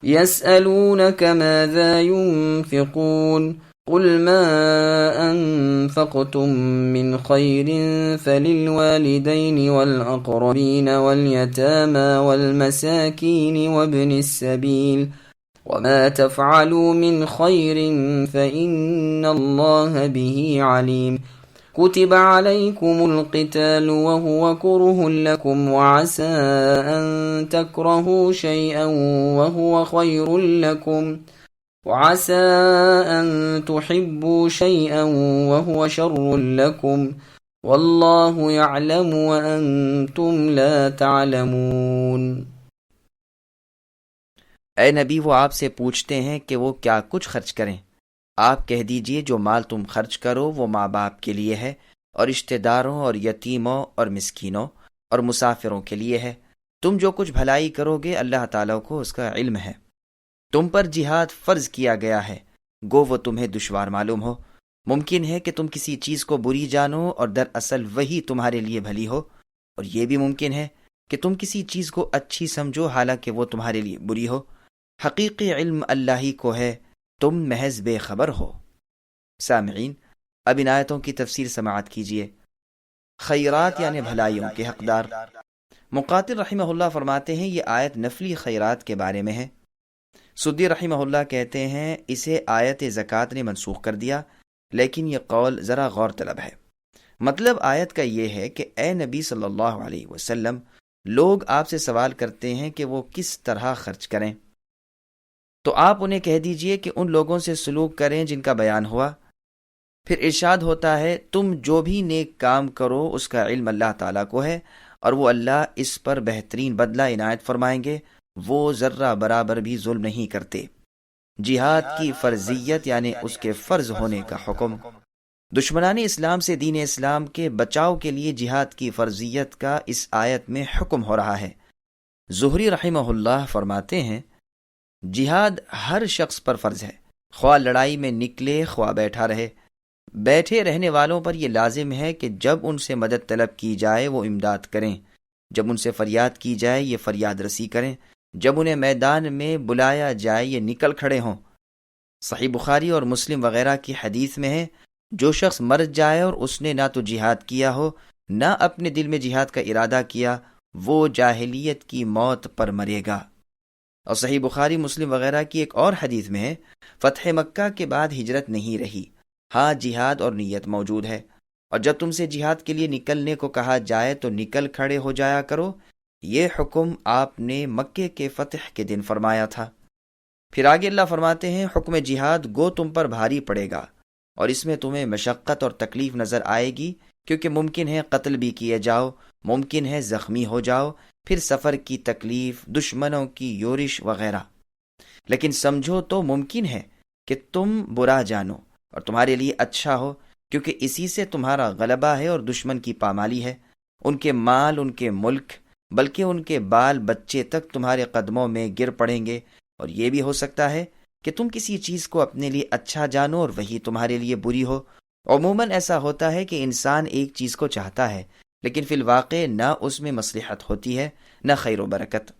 يسألونك ماذا ينفقون قل ما أنفقتم من خير فللوالدين والأقربين واليتامى والمساكين وابن السبيل وما تفعلوا من خير فإن الله به عليم كتب عليكم القتال وهو كره لكم وعسى أن تكرهوا شيئا وهو خير لكم وعسى أن تحبوا شيئا وهو شر لكم والله يعلم وأنتم لا تعلمون۔ اے نبی، وہ آپ سے پوچھتے ہیں کہ وہ کیا کچھ خرچ کریں۔ آپ کہہ دیجئے جو مال تم خرچ کرو وہ ماں باپ کے لیے ہے اور رشتہ داروں اور یتیموں اور مسکینوں اور مسافروں کے لیے ہے۔ تم جو کچھ بھلائی کرو گے اللہ تعالیٰ کو اس کا علم ہے۔ تم پر جہاد فرض کیا گیا ہے، گو وہ تمہیں دشوار معلوم ہو۔ ممکن ہے کہ تم کسی چیز کو بری جانو اور دراصل وہی تمہارے لیے بھلی ہو، اور یہ بھی ممکن ہے کہ تم کسی چیز کو اچھی سمجھو حالانکہ وہ تمہارے لیے بری ہو۔ حقیقی علم اللہ ہی کو ہے، تم محض بے خبر ہو۔ سامعین، اب ان آیتوں کی تفسیر سماعت کیجیے۔ خیرات یعنی بھلائیوں کے حقدار۔ مقاتل رحمہ اللہ فرماتے ہیں یہ آیت نفلی خیرات کے بارے میں ہے۔ سدی رحمہ اللہ کہتے ہیں اسے آیت زکوٰۃ نے منسوخ کر دیا، لیکن یہ قول ذرا غور طلب ہے۔ مطلب آیت کا یہ ہے کہ اے نبی صلی اللہ علیہ وسلم، لوگ آپ سے سوال کرتے ہیں کہ وہ کس طرح خرچ کریں، تو آپ انہیں کہہ دیجئے کہ ان لوگوں سے سلوک کریں جن کا بیان ہوا۔ پھر ارشاد ہوتا ہے تم جو بھی نیک کام کرو اس کا علم اللہ تعالیٰ کو ہے، اور وہ اللہ اس پر بہترین بدلہ عنایت فرمائیں گے، وہ ذرہ برابر بھی ظلم نہیں کرتے۔ جہاد کی فرضیت یعنی اس کے فرض ہونے کا حکم۔ دشمنان اسلام سے دین اسلام کے بچاؤ کے لیے جہاد کی فرضیت کا اس آیت میں حکم ہو رہا ہے۔ زہری رحمہ اللہ فرماتے ہیں جہاد ہر شخص پر فرض ہے، خواہ لڑائی میں نکلے خواہ بیٹھا رہے۔ بیٹھے رہنے والوں پر یہ لازم ہے کہ جب ان سے مدد طلب کی جائے وہ امداد کریں، جب ان سے فریاد کی جائے یہ فریاد رسی کریں، جب انہیں میدان میں بلایا جائے یہ نکل کھڑے ہوں۔ صحیح بخاری اور مسلم وغیرہ کی حدیث میں ہے جو شخص مر جائے اور اس نے نہ تو جہاد کیا ہو نہ اپنے دل میں جہاد کا ارادہ کیا، وہ جاہلیت کی موت پر مرے گا۔ اور صحیح بخاری مسلم وغیرہ کی ایک اور حدیث میں ہے فتح مکہ کے بعد ہجرت نہیں رہی، ہاں جہاد اور نیت موجود ہے، اور جب تم سے جہاد کے لیے نکلنے کو کہا جائے تو نکل کھڑے ہو جایا کرو۔ یہ حکم آپ نے مکے کے فتح کے دن فرمایا تھا۔ پھر آگے اللہ فرماتے ہیں حکم جہاد گو تم پر بھاری پڑے گا، اور اس میں تمہیں مشقت اور تکلیف نظر آئے گی، کیونکہ ممکن ہے قتل بھی کیے جاؤ، ممکن ہے زخمی ہو جاؤ، پھر سفر کی تکلیف، دشمنوں کی یورش وغیرہ۔ لیکن سمجھو تو ممکن ہے کہ تم برا جانو اور تمہارے لیے اچھا ہو، کیونکہ اسی سے تمہارا غلبہ ہے اور دشمن کی پامالی ہے۔ ان کے مال، ان کے ملک، بلکہ ان کے بال بچے تک تمہارے قدموں میں گر پڑیں گے، اور یہ بھی ہو سکتا ہے کہ تم کسی چیز کو اپنے لیے اچھا جانو اور وہی تمہارے لیے بری ہو۔ عموماً ایسا ہوتا ہے کہ انسان ایک چیز کو چاہتا ہے لیکن فی الواقع نہ اس میں مصلحت ہوتی ہے نہ خیر و برکت۔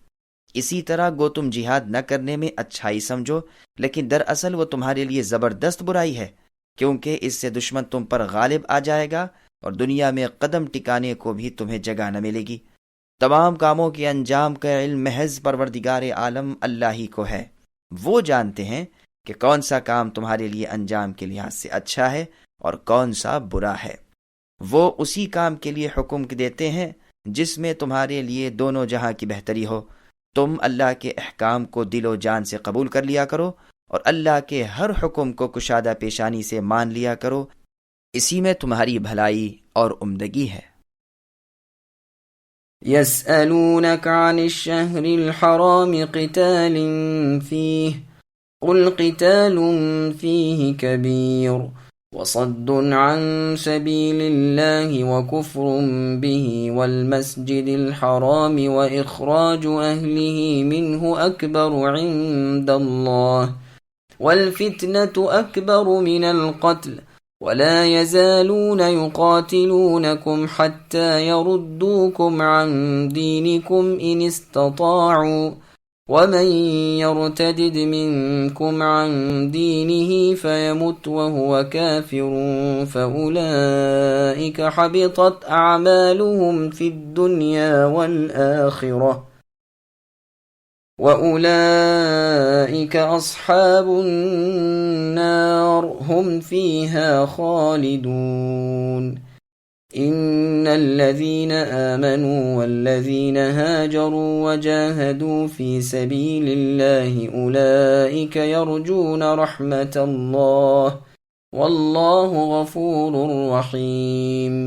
اسی طرح گو تم جہاد نہ کرنے میں اچھائی سمجھو، لیکن دراصل وہ تمہارے لیے زبردست برائی ہے، کیونکہ اس سے دشمن تم پر غالب آ جائے گا اور دنیا میں قدم ٹکانے کو بھی تمہیں جگہ نہ ملے گی۔ تمام کاموں کے انجام کا علم محض پروردگار عالم اللہ ہی کو ہے۔ وہ جانتے ہیں کہ کون سا کام تمہارے لیے انجام کے لحاظ سے اچھا ہے اور کون سا برا ہے۔ وہ اسی کام کے لیے حکم دیتے ہیں جس میں تمہارے لیے دونوں جہاں کی بہتری ہو۔ تم اللہ کے احکام کو دل و جان سے قبول کر لیا کرو اور اللہ کے ہر حکم کو کشادہ پیشانی سے مان لیا کرو، اسی میں تمہاری بھلائی اور عمدگی ہے۔ يسألونك عن الشهر الحرام قتال فيه قل قتال فيه كبير وصد عن سبيل الله وكفر به والمسجد الحرام وإخراج أهله منه أكبر عند الله والفتنة أكبر من القتل ولا يزالون يقاتلونكم حتى يردوكم عن دينكم إن استطاعوا ومن يرتدد منكم عن دينه فيمت وهو كافر فأولئك حبطت أعمالهم في الدنيا والآخرة وأولئك أصحاب النار هم فيها خالدون إن الذين آمنوا والذين هاجروا وجاهدوا في سبيل الله أولئك يرجون رحمة الله والله غفور رحيم.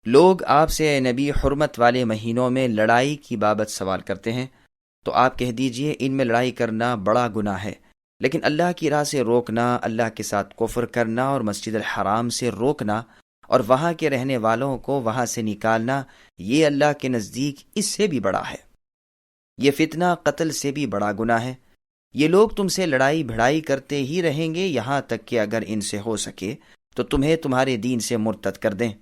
لوگ آپ سے اے نبی حرمت والے مہینوں میں لڑائی کی بابت سوال کرتے ہیں تو آپ کہہ دیجئے ان میں لڑائی کرنا بڑا گناہ ہے، لیکن اللہ کی راہ سے روکنا، اللہ کے ساتھ کفر کرنا اور مسجد الحرام سے روکنا اور وہاں کے رہنے والوں کو وہاں سے نکالنا، یہ اللہ کے نزدیک اس سے بھی بڑا ہے۔ یہ فتنہ قتل سے بھی بڑا گناہ ہے۔ یہ لوگ تم سے لڑائی بھڑائی کرتے ہی رہیں گے یہاں تک کہ اگر ان سے ہو سکے تو تمہیں تمہارے دین سے مرتد کر دیں،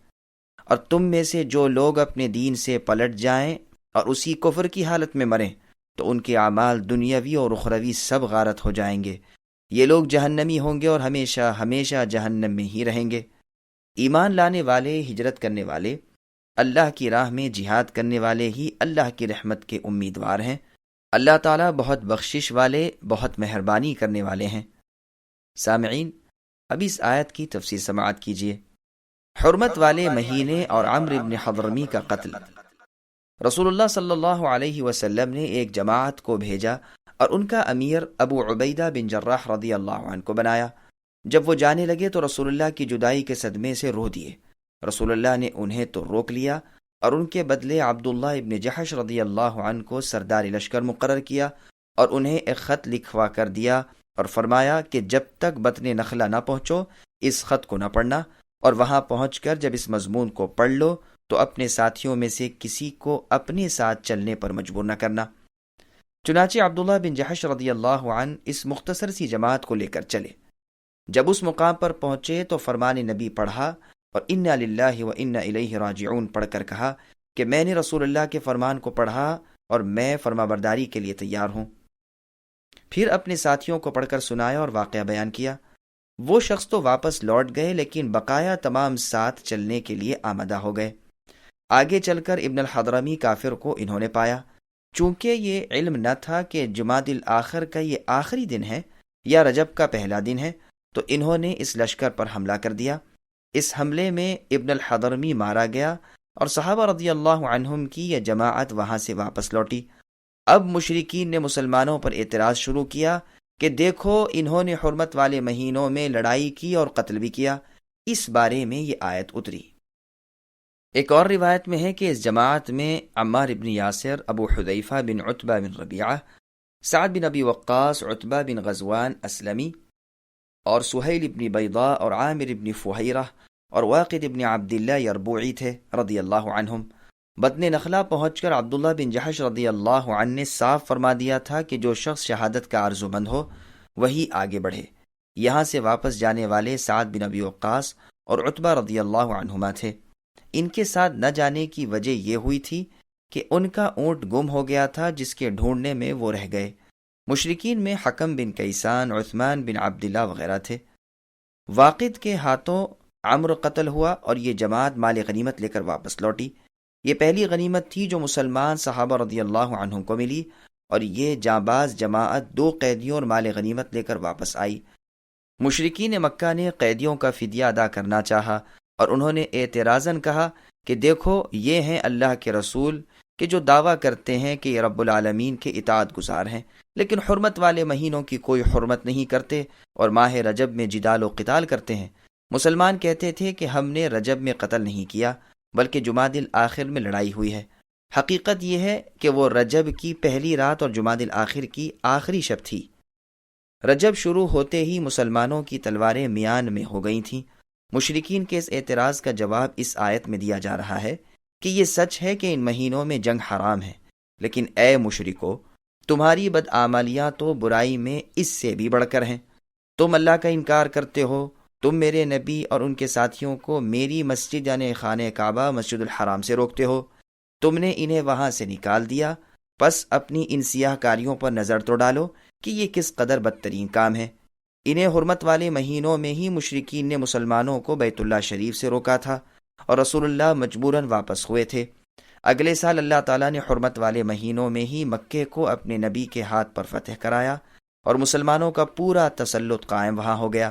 اور تم میں سے جو لوگ اپنے دین سے پلٹ جائیں اور اسی کفر کی حالت میں مریں تو ان کے اعمال دنیاوی اور اخروی سب غارت ہو جائیں گے۔ یہ لوگ جہنمی ہوں گے اور ہمیشہ ہمیشہ جہنم میں ہی رہیں گے۔ ایمان لانے والے، ہجرت کرنے والے، اللہ کی راہ میں جہاد کرنے والے ہی اللہ کی رحمت کے امیدوار ہیں۔ اللہ تعالیٰ بہت بخشش والے، بہت مہربانی کرنے والے ہیں۔ سامعین، اب اس آیت کی تفسیر سماعت کیجیے۔ حرمت والے مہینے اور عمرو بن حضرمی کا قتل۔ رسول اللہ صلی اللہ علیہ وسلم نے ایک جماعت کو بھیجا اور ان کا امیر ابو عبیدہ بن جراح رضی اللہ عنہ کو بنایا۔ جب وہ جانے لگے تو رسول اللہ کی جدائی کے صدمے سے رو دیے۔ رسول اللہ نے انہیں تو روک لیا اور ان کے بدلے عبداللہ ابن جحش رضی اللہ عنہ کو سردار لشکر مقرر کیا اور انہیں ایک خط لکھوا کر دیا اور فرمایا کہ جب تک بطن نخلہ نہ پہنچو اس خط کو نہ پڑھنا، اور وہاں پہنچ کر جب اس مضمون کو پڑھ لو تو اپنے ساتھیوں میں سے کسی کو اپنے ساتھ چلنے پر مجبور نہ کرنا۔ چنانچہ عبداللہ بن جحش رضی اللہ عنہ اس مختصر سی جماعت کو لے کر چلے۔ جب اس مقام پر پہنچے تو فرمان نبی پڑھا اور انا للہ و انا الیہ راجعون پڑھ کر کہا کہ میں نے رسول اللہ کے فرمان کو پڑھا اور میں فرما برداری کے لیے تیار ہوں۔ پھر اپنے ساتھیوں کو پڑھ کر سنایا اور واقعہ بیان کیا۔ وہ شخص تو واپس لوٹ گئے لیکن بقایا تمام ساتھ چلنے کے لیے آمادہ ہو گئے۔ آگے چل کر ابن الحضرمی کافر کو انہوں نے پایا۔ چونکہ یہ علم نہ تھا کہ جمادی الآخر کا یہ آخری دن ہے یا رجب کا پہلا دن ہے، تو انہوں نے اس لشکر پر حملہ کر دیا۔ اس حملے میں ابن الحضرمی مارا گیا اور صحابہ رضی اللہ عنہم کی یہ جماعت وہاں سے واپس لوٹی۔ اب مشرکین نے مسلمانوں پر اعتراض شروع کیا کہ دیکھو انہوں نے حرمت والے مہینوں میں لڑائی کی اور قتل بھی کیا۔ اس بارے میں یہ آیت اتری۔ ایک اور روایت میں ہے کہ اس جماعت میں عمار بن یاسر، ابو حذیفہ بن عتبہ بن ربیعہ، سعد بن ابی وقاص، عتبہ بن غزوان اسلمی، اور سہیل بن بیضاء اور عامر بن فہیرہ اور واقد بن عبداللہ یربوعی تھے رضی اللہ عنہم۔ بطن نخلہ پہنچ کر عبداللہ بن جحش رضی اللہ عنہ نے صاف فرما دیا تھا کہ جو شخص شہادت کا آرزومند ہو وہی آگے بڑھے۔ یہاں سے واپس جانے والے سعد بن ابی وقاص اور عتبہ رضی اللہ عنہما تھے۔ ان کے ساتھ نہ جانے کی وجہ یہ ہوئی تھی کہ ان کا اونٹ گم ہو گیا تھا جس کے ڈھونڈنے میں وہ رہ گئے۔ مشرکین میں حکم بن کیسان، عثمان بن عبداللہ وغیرہ تھے۔ واقد کے ہاتھوں عمرو قتل ہوا اور یہ جماعت مال غنیمت لے کر واپس لوٹی۔ یہ پہلی غنیمت تھی جو مسلمان صحابہ رضی اللہ عنہم کو ملی، اور یہ جانباز جماعت 2 قیدیوں اور مال غنیمت لے کر واپس آئی۔ مشرکین مکہ نے قیدیوں کا فدیہ ادا کرنا چاہا اور انہوں نے اعتراضاً کہا کہ دیکھو یہ ہیں اللہ کے رسول کہ جو دعویٰ کرتے ہیں کہ یہ رب العالمین کے اطاعت گزار ہیں، لیکن حرمت والے مہینوں کی کوئی حرمت نہیں کرتے اور ماہ رجب میں جدال و قتال کرتے ہیں۔ مسلمان کہتے تھے کہ ہم نے رجب میں قتل نہیں کیا بلکہ جمادی الآخر میں لڑائی ہوئی ہے۔ حقیقت یہ ہے کہ وہ رجب کی پہلی رات اور جمادی الآخر کی آخری شب تھی۔ رجب شروع ہوتے ہی مسلمانوں کی تلواریں میان میں ہو گئی تھیں۔ مشرکین کے اس اعتراض کا جواب اس آیت میں دیا جا رہا ہے کہ یہ سچ ہے کہ ان مہینوں میں جنگ حرام ہے، لیکن اے مشرکو، تمہاری بدعمالیاں تو برائی میں اس سے بھی بڑھ کر ہیں۔ تم اللہ کا انکار کرتے ہو، تم میرے نبی اور ان کے ساتھیوں کو میری مسجد یعنی خانہ کعبہ مسجد الحرام سے روکتے ہو، تم نے انہیں وہاں سے نکال دیا، پس اپنی ان سیاہ کاریوں پر نظر تو ڈالو کہ یہ کس قدر بدترین کام ہے۔ انہیں حرمت والے مہینوں میں ہی مشرکین نے مسلمانوں کو بیت اللہ شریف سے روکا تھا اور رسول اللہ مجبوراً واپس ہوئے تھے۔ اگلے سال اللہ تعالیٰ نے حرمت والے مہینوں میں ہی مکے کو اپنے نبی کے ہاتھ پر فتح کرایا اور مسلمانوں کا پورا تسلط قائم وہاں ہو گیا۔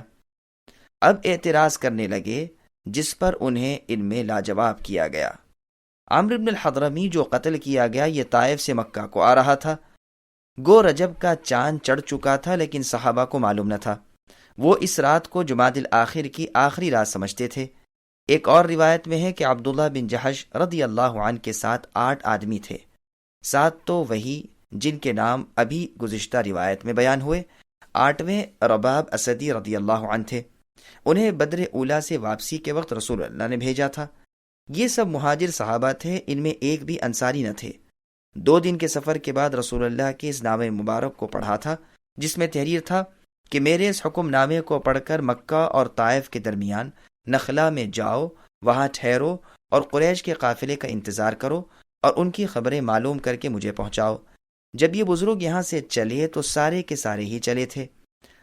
اب اعتراض کرنے لگے، جس پر انہیں ان میں لاجواب کیا گیا۔ عمرو بن الحضرمی جو قتل کیا گیا یہ طائف سے مکہ کو آ رہا تھا۔ گو رجب کا چاند چڑھ چکا تھا لیکن صحابہ کو معلوم نہ تھا۔ وہ اس رات کو جمادی الآخر کی آخری رات سمجھتے تھے۔ ایک اور روایت میں ہے کہ عبداللہ بن جحش رضی اللہ عنہ کے ساتھ 8 آدمی تھے، 7 تو وہی جن کے نام ابھی گزشتہ روایت میں بیان ہوئے، 8ویں رباب اسدی رضی اللہ عنہ تھے۔ انہیں بدر اولیٰ سے واپسی کے وقت رسول اللہ نے بھیجا تھا۔ یہ سب مہاجر صحابہ تھے، ان میں ایک بھی انصاری نہ تھے۔ 2 دن کے سفر کے بعد رسول اللہ کے اس نامے مبارک کو پڑھا تھا، جس میں تحریر تھا کہ میرے اس حکم نامے کو پڑھ کر مکہ اور طائف کے درمیان نخلا میں جاؤ، وہاں ٹھہرو اور قریش کے قافلے کا انتظار کرو اور ان کی خبریں معلوم کر کے مجھے پہنچاؤ۔ جب یہ بزرگ یہاں سے چلے تو سارے کے سارے ہی چلے تھے۔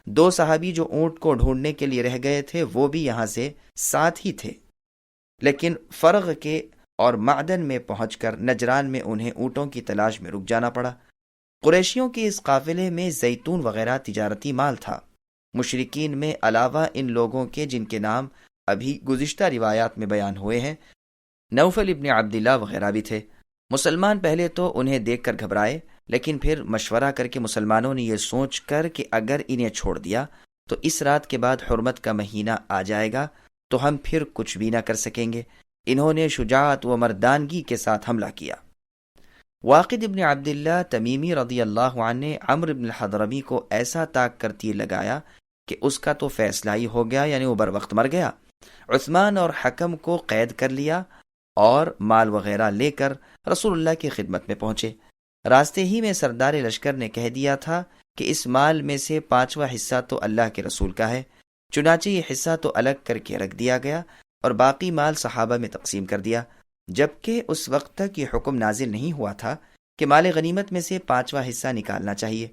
2 صحابی جو اونٹ کو ڈھونڈنے کے لیے رہ گئے تھے وہ بھی یہاں سے ساتھ ہی تھے، لیکن فرغ کے اور معدن میں پہنچ کر نجران میں انہیں اونٹوں کی تلاش میں رک جانا پڑا۔ قریشیوں کے اس قافلے میں زیتون وغیرہ تجارتی مال تھا۔ مشرکین میں علاوہ ان لوگوں کے جن کے نام ابھی گزشتہ روایات میں بیان ہوئے ہیں، نوفل ابن عبداللہ وغیرہ بھی تھے۔ مسلمان پہلے تو انہیں دیکھ کر گھبرائے، لیکن پھر مشورہ کر کے مسلمانوں نے یہ سوچ کر کہ اگر انہیں چھوڑ دیا تو اس رات کے بعد حرمت کا مہینہ آ جائے گا تو ہم پھر کچھ بھی نہ کر سکیں گے، انہوں نے شجاعت و مردانگی کے ساتھ حملہ کیا۔ واقد ابن عبداللہ تمیمی رضی اللہ عنہ نے عمرو بن الحضرمی کو ایسا طاق کر تیر لگایا کہ اس کا تو فیصلہ ہی ہو گیا، یعنی وہ بر وقت مر گیا۔ عثمان اور حکم کو قید کر لیا اور مال وغیرہ لے کر رسول اللہ کی خدمت میں پہنچے۔ راستے ہی میں سردار لشکر نے کہہ دیا تھا کہ اس مال میں سے 5واں حصہ تو اللہ کے رسول کا ہے، چنانچہ یہ حصہ تو الگ کر کے رکھ دیا گیا اور باقی مال صحابہ میں تقسیم کر دیا، جبکہ اس وقت تک یہ حکم نازل نہیں ہوا تھا کہ مال غنیمت میں سے 5واں حصہ نکالنا چاہیے۔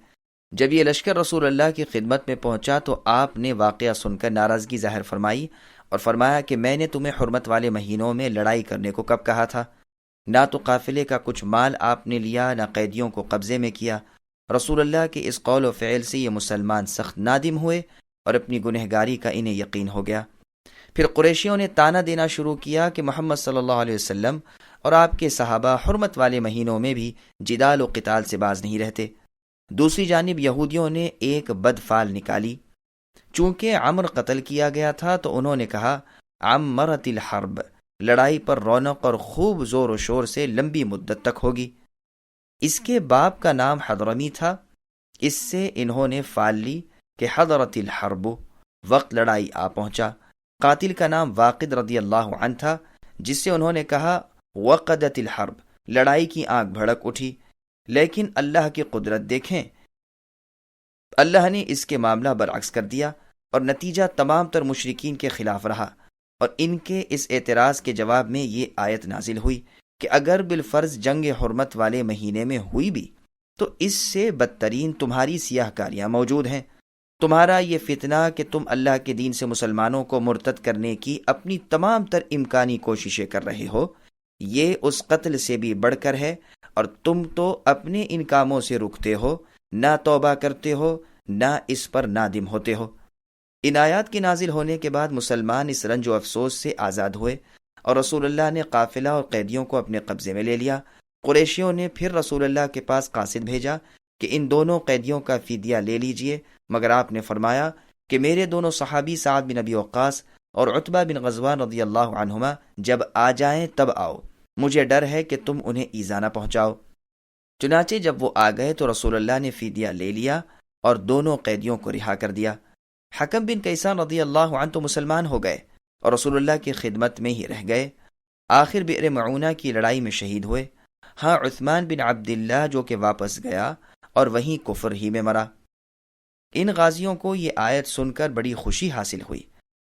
جب یہ لشکر رسول اللہ کی خدمت میں پہنچا تو آپ نے واقعہ سن کر ناراضگی ظاہر فرمائی اور فرمایا کہ میں نے تمہیں حرمت والے مہینوں میں لڑائی کرنے کو کب کہا تھا؟ نہ تو قافلے کا کچھ مال آپ نے لیا، نہ قیدیوں کو قبضے میں کیا۔ رسول اللہ کے اس قول و فعل سے یہ مسلمان سخت نادم ہوئے اور اپنی گنہگاری کا انہیں یقین ہو گیا۔ پھر قریشیوں نے طعنہ دینا شروع کیا کہ محمد صلی اللہ علیہ وسلم اور آپ کے صحابہ حرمت والے مہینوں میں بھی جدال و قتال سے باز نہیں رہتے۔ دوسری جانب یہودیوں نے ایک بد فعل نکالی۔ چونکہ عمر قتل کیا گیا تھا تو انہوں نے کہا عمرت الحرب، لڑائی پر رونق اور خوب زور و شور سے لمبی مدت تک ہوگی۔ اس کے باپ کا نام حضرمی تھا، اس سے انہوں نے فعل لی کہ حضرت الحرب، وقت لڑائی آ پہنچا۔ قاتل کا نام واقد رضی اللہ عنہ تھا، جس سے انہوں نے کہا وقدت الحرب، لڑائی کی آنکھ بھڑک اٹھی۔ لیکن اللہ کی قدرت دیکھیں، اللہ نے اس کے معاملہ برعکس کر دیا اور نتیجہ تمام تر مشرکین کے خلاف رہا، اور ان کے اس اعتراض کے جواب میں یہ آیت نازل ہوئی کہ اگر بالفرض جنگ حرمت والے مہینے میں ہوئی بھی تو اس سے بدترین تمہاری سیاہ کاریاں موجود ہیں۔ تمہارا یہ فتنہ کہ تم اللہ کے دین سے مسلمانوں کو مرتد کرنے کی اپنی تمام تر امکانی کوششیں کر رہے ہو، یہ اس قتل سے بھی بڑھ کر ہے، اور تم تو اپنے ان کاموں سے رکتے ہو، نہ توبہ کرتے ہو، نہ اس پر نادم ہوتے ہو۔ ان آیات کے نازل ہونے کے بعد مسلمان اس رنج و افسوس سے آزاد ہوئے اور رسول اللہ نے قافلہ اور قیدیوں کو اپنے قبضے میں لے لیا۔ قریشیوں نے پھر رسول اللہ کے پاس قاصد بھیجا کہ ان دونوں قیدیوں کا فدیہ لے لیجئے، مگر آپ نے فرمایا کہ میرے دونوں صحابی سعد بن ابی وقاص اور عتبہ بن غزوان رضی اللہ عنہما جب آ جائیں تب آؤ، مجھے ڈر ہے کہ تم انہیں ایذا نہ پہنچاؤ۔ چنانچہ جب وہ آ گئے تو رسول اللہ نے فدیہ لے لیا اور دونوں قیدیوں کو رہا کر دیا۔ حکم بن کیسان رضی اللہ عنہ تو مسلمان ہو گئے اور رسول اللہ کی خدمت میں ہی رہ گئے، آخر بئر معونہ کی لڑائی میں شہید ہوئے۔ ہاں عثمان بن عبداللہ جو کہ واپس گیا اور وہیں کفر ہی میں مرا۔ ان غازیوں کو یہ آیت سن کر بڑی خوشی حاصل ہوئی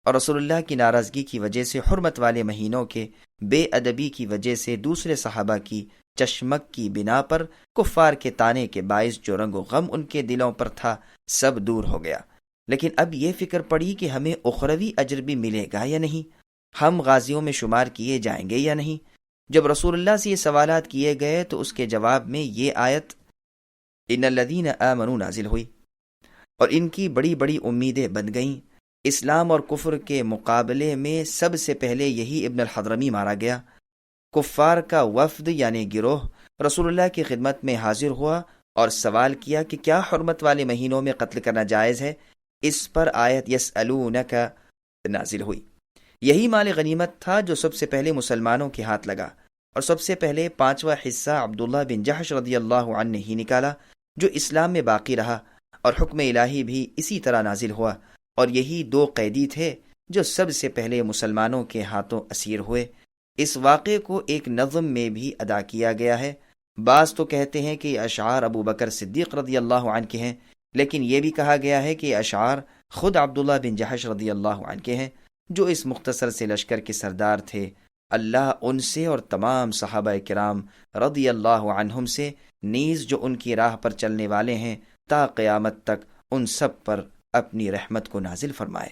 اور رسول اللہ کی ناراضگی کی وجہ سے حرمت والے مہینوں کے بے ادبی کی وجہ سے دوسرے صحابہ کی چشمک کی بنا پر کفار کے تانے کے باعث جو رنگ و غم ان کے دلوں پر تھا سب دور ہو گیا۔ لیکن اب یہ فکر پڑی کہ ہمیں اخروی اجر بھی ملے گا یا نہیں، ہم غازیوں میں شمار کیے جائیں گے یا نہیں۔ جب رسول اللہ سے یہ سوالات کیے گئے تو اس کے جواب میں یہ آیت ان الذین آمنوا نازل ہوئی، اور ان کی بڑی بڑی امیدیں بن گئیں۔ اسلام اور کفر کے مقابلے میں سب سے پہلے یہی ابن الحضرمی مارا گیا۔ کفار کا وفد یعنی گروہ رسول اللہ کی خدمت میں حاضر ہوا اور سوال کیا کہ کیا حرمت والے مہینوں میں قتل کرنا جائز ہے؟ اس پر آیت یسألونک نازل ہوئی۔ یہی مال غنیمت تھا جو سب سے پہلے مسلمانوں کے ہاتھ لگا، اور سب سے پہلے 5واں حصہ عبداللہ بن جحش رضی اللہ عنہ نے ہی نکالا، جو اسلام میں باقی رہا، اور حکم الہی بھی اسی طرح نازل ہوا، اور یہی 2 قیدی تھے جو سب سے پہلے مسلمانوں کے ہاتھوں اسیر ہوئے۔ اس واقعے کو ایک نظم میں بھی ادا کیا گیا ہے۔ بعض تو کہتے ہیں کہ یہ اشعار ابو بکر صدیق رضی اللہ عنہ کے ہیں، لیکن یہ بھی کہا گیا ہے کہ یہ اشعار خود عبداللہ بن جحش رضی اللہ عنہ کے ہیں، جو اس مختصر سے لشکر کے سردار تھے۔ اللہ ان سے اور تمام صحابہ کرام رضی اللہ عنہم سے نیز جو ان کی راہ پر چلنے والے ہیں تا قیامت تک ان سب پر اپنی رحمت کو نازل فرمائے۔